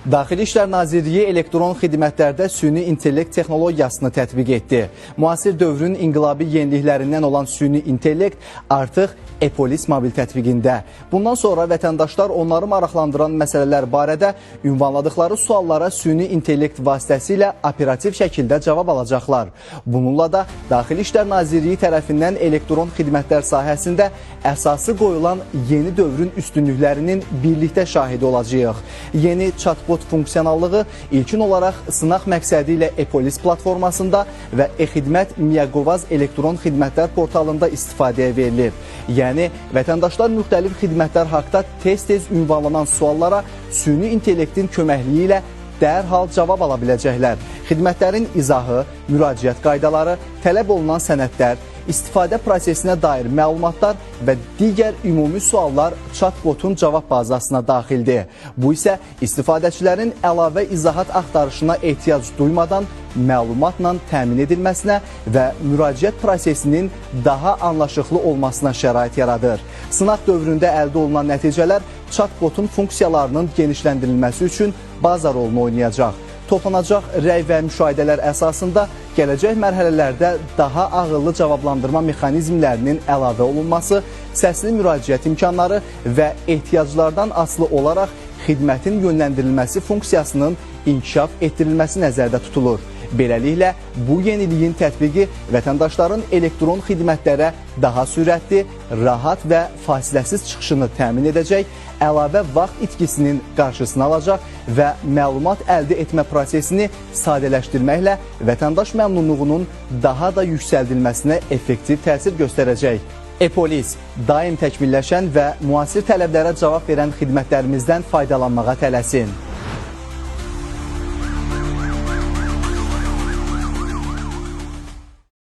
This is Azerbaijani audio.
Daxili İşlər Nazirliyi elektron xidmətlərdə süni intellekt texnologiyasını tətbiq etdi. Müasir dövrün inqilabi yeniliklərindən olan süni intellekt artıq e-polis mobil tətbiqində. Bundan sonra vətəndaşlar onları maraqlandıran məsələlər barədə ünvanladıkları suallara süni intellekt vasitəsilə operativ şəkildə cavab alacaqlar. Bununla da Daxili İşlər Nazirliyi tərəfindən elektron xidmətlər sahəsində əsası qoyulan yeni dövrün üstünlüklərinin birlikdə şahidi olacağıq. Yeni chatbot funksionallığı ilkin olaraq sınaq məqsədi ilə e-polis platformasında və e-xidmət Miaqovaz elektron xidmətlər portalında istifadəyə verilir. Yəni, vətəndaşlar müxtəlif xidmətlər haqda tez-tez ünvanlanan suallara süni intellektin köməkliyi ilə dərhal cavab ala biləcəklər. Xidmətlərin izahı, müraciət qaydaları, tələb olunan sənədlər, istifadə prosesinə dair məlumatlar və digər ümumi suallar chatbotun cavab bazasına daxildir. Bu isə istifadəçilərin əlavə izahat axtarışına ehtiyac duymadan məlumatla təmin edilməsinə və müraciət prosesinin daha anlaşıqlı olmasına şərait yaradır. Sınaq dövründə əldə olunan nəticələr chatbotun funksiyalarının genişləndirilməsi üçün baza rolunu oynayacaq. Toplanacaq rəy və müşahidələr əsasında gələcək mərhələlərdə daha ağıllı cavablandırma mexanizmlərinin əlavə olunması, səsli müraciət imkanları və ehtiyaclardan asılı olaraq xidmətin yönləndirilməsi funksiyasının inkişaf etdirilməsi nəzərdə tutulur. Beləliklə, bu yeniliyin tətbiqi vətəndaşların elektron xidmətlərə daha sürətli, rahat və fasiləsiz çıxışını təmin edəcək, əlavə vaxt itkisinin qarşısını alacaq və məlumat əldə etmə prosesini sadələşdirməklə vətəndaş məmnunluğunun daha da yüksəldilməsinə effektiv təsir göstərəcək. E-polis daim təkmilləşən və müasir tələblərə cavab verən xidmətlərimizdən faydalanmağa tələsin.